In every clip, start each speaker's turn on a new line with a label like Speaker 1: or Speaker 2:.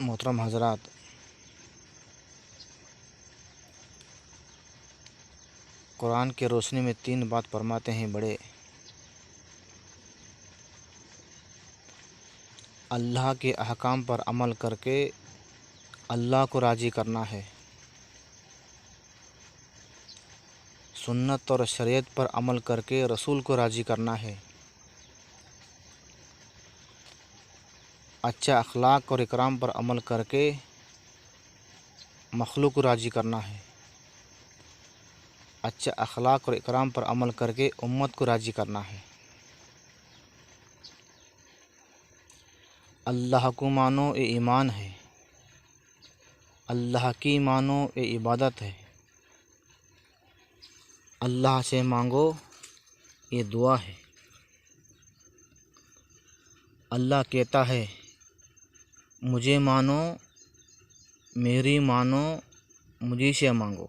Speaker 1: मोहतरम हज़रात, कुरान के रोशनी में 3 बात फरमाते हैं बड़े। अल्लाह के अहकाम पर अमल करके अल्लाह को राज़ी करना है। सुन्नत और शरीयत पर अमल करके रसूल को राज़ी करना है। अच्छा अखलाक और इकराम पर अमल करके मखलूक को राज़ी करना है। अच्छा अखलाक और इकराम पर अमल करके उम्मत को राज़ी करना है। अल्लाह को मानो ये ईमान है, अल्लाह की मानो ये इबादत है, अल्लाह से मांगो ये दुआ है। अल्लाह कहता है मुझे मानो, मेरी मानो, मुझी से मांगो।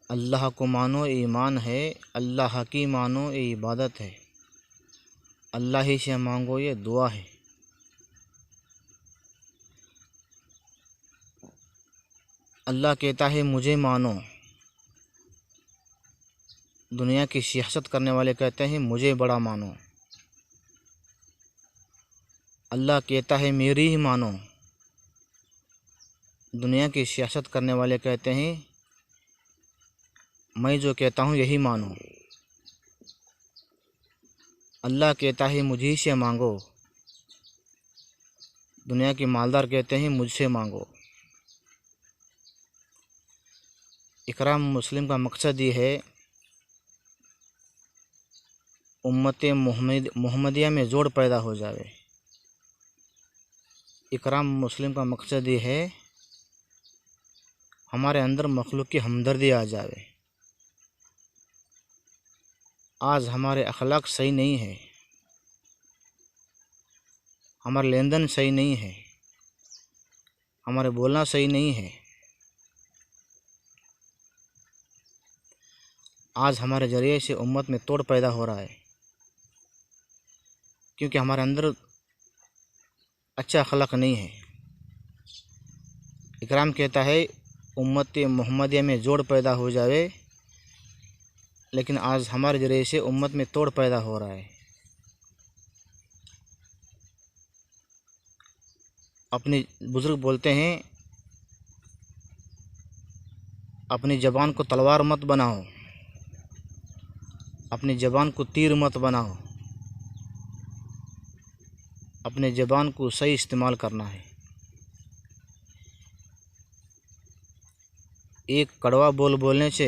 Speaker 1: अल्लाह को मानो ये ईमान है, अल्लाह की मानो ये इबादत है, अल्लाह ही से मांगो ये दुआ है। अल्लाह कहता है मुझे मानो। दुनिया की सियासत करने वाले कहते हैं मुझे बड़ा मानो। अल्लाह कहता है मेरी ही मानो। दुनिया की सियासत करने वाले कहते हैं मैं जो कहता हूँ यही मानो। अल्लाह कहता है मुझी से मांगो। दुनिया के मालदार कहते हैं मुझसे मांगो। इकराम मुस्लिम का मकसद ये है उम्मत मोहम्मदिया में जोड़ पैदा हो जावे। इकराम मुस्लिम का मकसद ये है हमारे अंदर मखलूक की हमदर्दी आ जावे। आज हमारे अखलाक सही नहीं है, हमारा लेन देन सही नहीं है, हमारे बोलना सही नहीं है। आज हमारे ज़रिए से उम्मत में तोड़ पैदा हो रहा है, क्योंकि हमारे अंदर अच्छा अखलाक नहीं है। इकराम कहता है उम्मत मोहम्मदिया में जोड़ पैदा हो जावे, लेकिन आज हमारे ज़रिए से उम्मत में तोड़ पैदा हो रहा है। अपने बुज़ुर्ग बोलते हैं अपनी ज़बान को तलवार मत बनाओ, अपनी ज़बान को तीर मत बनाओ, अपने ज़बान को सही इस्तेमाल करना है। एक कड़वा बोल बोलने से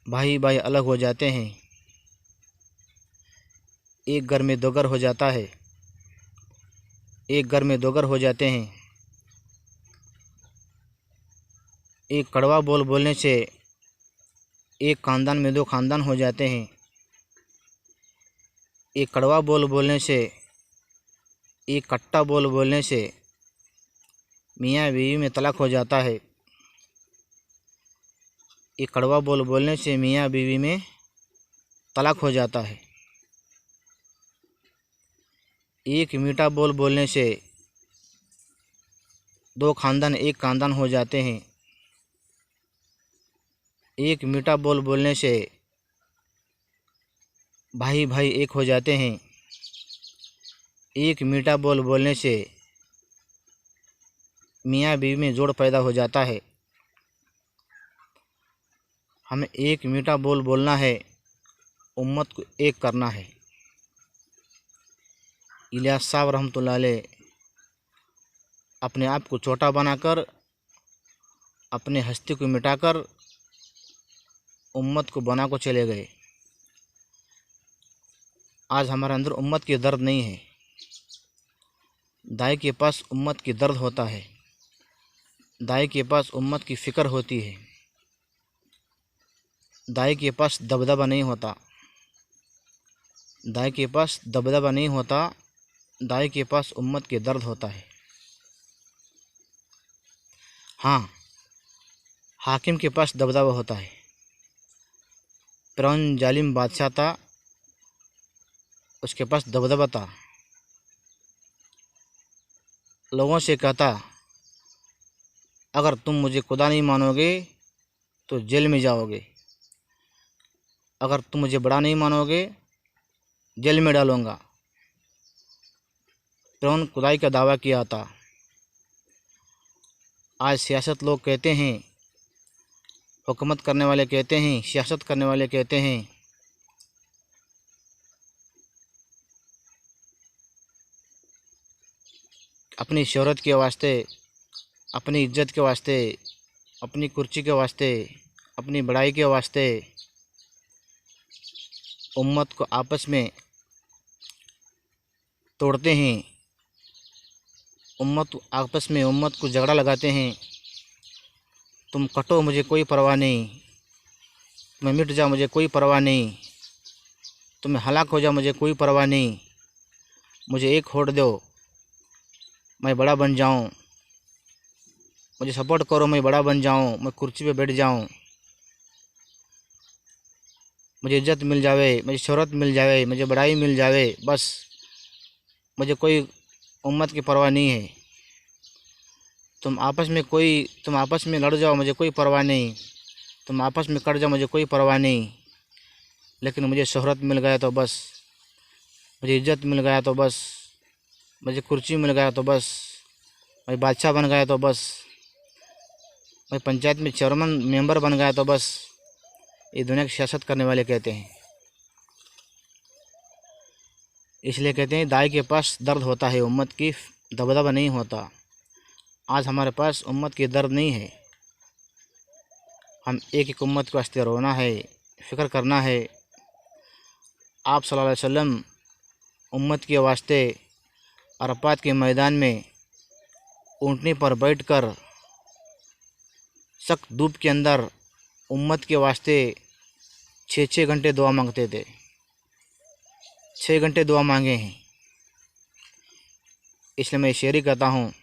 Speaker 1: भाई भाई अलग हो जाते हैं। एक घर में 2 घर हो जाता है, एक घर में 2 घर हो जाते हैं। एक कड़वा बोल बोलने से एक ख़ानदान में 2 ख़ानदान हो जाते हैं। एक कड़वा बोल बोलने से, एक कट्टा बोल बोलने से मियाँ बीवी में तलाक हो जाता है। एक कड़वा बोल बोलने से मियाँ बीवी में तलाक हो जाता है। एक मीठा बोल बोलने से 2 ख़ानदान एक ख़ानदान हो जाते हैं। एक मीठा बोल बोलने से भाई भाई एक हो जाते हैं। एक मीठा बोल बोलने से मियाँ बीवी में जोड़ पैदा हो जाता है। हमें एक मीठा बोल बोलना है, उम्मत को एक करना है। इलियास साहब रहमतुल्लाह अलैह अपने आप को छोटा बनाकर, अपने हस्ती को मिटाकर उम्मत को बना को चले गए। आज हमारे अंदर उम्मत की दर्द नहीं है। दाई के पास उम्मत की दर्द होता है, दाई के पास उम्मत की फ़िक्र होती है। दाई के पास दबदबा नहीं होता, दाई के पास दबदबा नहीं होता, दाई के पास उम्मत के दर्द होता है। हाँ, हाकिम के पास दबदबा होता है। फिरौन जालिम बादशाह था, उसके पास दबदबा था। लोगों से कहता, अगर तुम मुझे खुदा नहीं मानोगे तो जेल में जाओगे, अगर तुम मुझे बड़ा नहीं मानोगे जेल में डालूँगा। फ़िरौन खुदाई का दावा किया था। आज सियासत लोग कहते हैं, हुकूमत करने वाले कहते हैं, सियासत करने वाले कहते हैं अपनी शोहरत के वास्ते, अपनी इज्जत के वास्ते, अपनी कुर्सी के वास्ते, अपनी बड़ाई के वास्ते उम्मत को आपस में तोड़ते हैं, उम्मत को झगड़ा लगाते हैं। तुम कटो मुझे कोई परवाह नहीं, तुम्हें मिट जाओ मुझे कोई परवाह नहीं, तुम्हें हलाक हो जाओ मुझे कोई परवाह नहीं, मुझे एक वोट दो मैं बड़ा बन जाऊं, मुझे सपोर्ट करो मैं बड़ा बन जाऊं, मैं कुर्सी पे बैठ जाऊं, मुझे इज्जत मिल जावे, मुझे शोहरत मिल जावे, मुझे बड़ाई मिल जावे, बस मुझे कोई उम्मत की परवाह नहीं है। तुम आपस में लड़ जाओ मुझे कोई परवाह नहीं, तुम आपस में कट जाओ मुझे कोई परवाह नहीं, लेकिन मुझे शोहरत मिल गया तो बस, मुझे इज्जत मिल गया तो बस, मुझे कुर्सी मिल गया तो बस, मैं बादशाह बन गया तो बस, मैं पंचायत में चेयरमैन मेंबर बन गया तो बस। ये दुनिया की सियासत करने वाले कहते हैं। इसलिए कहते हैं दाई के पास दर्द होता है, उम्मत की दबदबा नहीं होता। आज हमारे पास उम्मत की दर्द नहीं है। हम एक एक उम्मत के वास्ते रोना है, फ़िक्र करना है। आप सल्लल्लाहु अलैहि वसल्लम उम्मत के वास्ते अरफात के मैदान में ऊँटनी पर बैठकर सख्त धूप के अंदर उम्मत के वास्ते 6 घंटे दुआ मांगते थे। 6 घंटे दुआ मांगे हैं। इसलिए मैं शेरी कहता हूँ,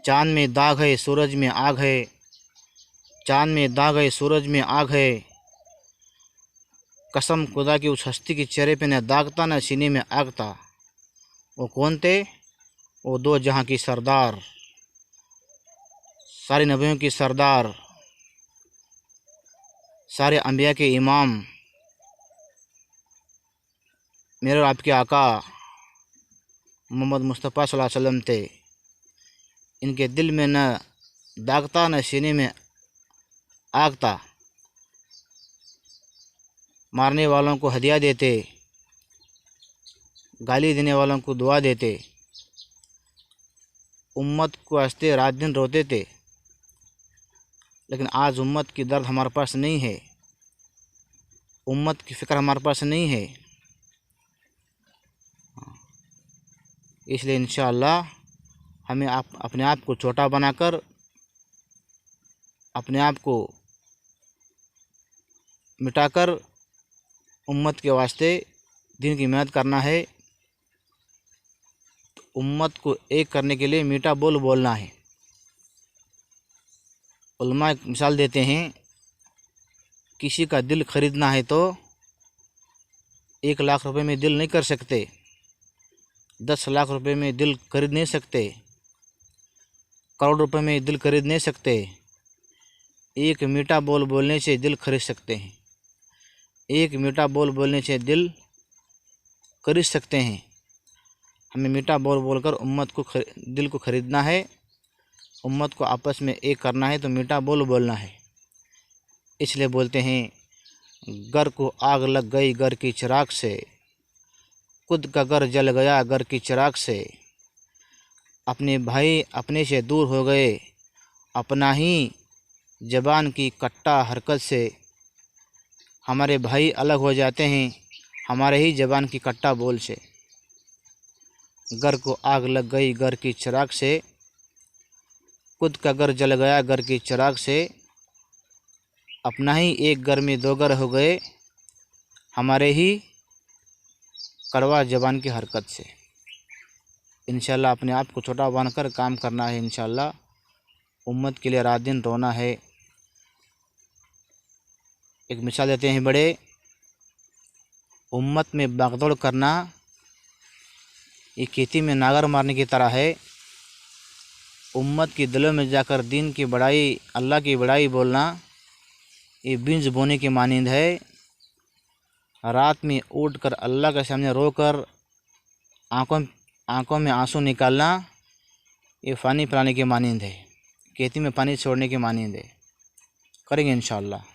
Speaker 1: चाँद में दाग है सूरज में आग है, चाँद में दाग है सूरज में आग है, कसम खुदा की उस हस्ती के चेहरे पे न दाग था न सीने में आग था। वो कौन थे? वो दो जहाँ की सरदार, सारे नबियों की सरदार, सारे अंबिया के इमाम, मेरे और आपके आका मोहम्मद मुस्तफ़ा सल्लल्लाहु अलैहि वसल्लम थे। इनके दिल में न दाग था न सीने में आग था। मारने वालों को हदिया देते, गाली देने वालों को दुआ देते, उम्मत को वास्ते रात दिन रोते थे। लेकिन आज उम्मत की दर्द हमारे पास नहीं है, उम्मत की फ़िक्र हमारे पास नहीं है। इसलिए इंशाअल्लाह हमें अपने आप को छोटा बनाकर, अपने आप को मिटाकर उम्मत के वास्ते दिन की मेहनत करना है। तो उम्मत को एक करने के लिए मीठा बोल बोलना है। उलमा एक मिसाल देते हैं, किसी का दिल खरीदना है तो 1 लाख रुपए में दिल नहीं कर सकते, 10 लाख रुपए में दिल खरीद नहीं सकते, करोड़ रुपए में दिल खरीद नहीं सकते। एक मीठा बोल बोलने से दिल खरीद सकते हैं, एक मीठा बोल बोलने से दिल खरीद सकते हैं। हमें मीठा बोल बोलकर उम्मत को दिल को खरीदना है, उम्मत को आपस में एक करना है तो मीठा बोल बोलना है। इसलिए बोलते हैं, घर को आग लग गई घर की चिराग से, खुद का घर जल गया घर की चिराग से, अपने भाई अपने से दूर हो गए अपना ही ज़बान की कट्टा हरकत से। हमारे भाई अलग हो जाते हैं हमारे ही ज़बान की कट्टा बोल से। घर को आग लग गई घर की चिराग से, खुद का घर जल गया घर की चिराग से, अपना ही एक घर में 2 घर हो गए हमारे ही कड़वा ज़बान की हरकत से। इंशाल्लाह अपने आप को छोटा बनकर काम करना है। इंशाल्लाह उम्मत के लिए रात दिन रोना है। एक मिसाल देते हैं बड़े, उम्मत में भागदौड़ करना ये खेती में नागर मारने की तरह है। उम्मत के दिलों में जाकर दीन की बड़ाई, अल्लाह की बड़ाई बोलना ये बीज बोने की मानिंद है। रात में उठकर अल्लाह के सामने रोकर आँखों में आंसू निकालना ये पानी पिलाने की मानिंद है। खेती में पानी छोड़ने की मानिंद है। करेंगे इंशाअल्लाह।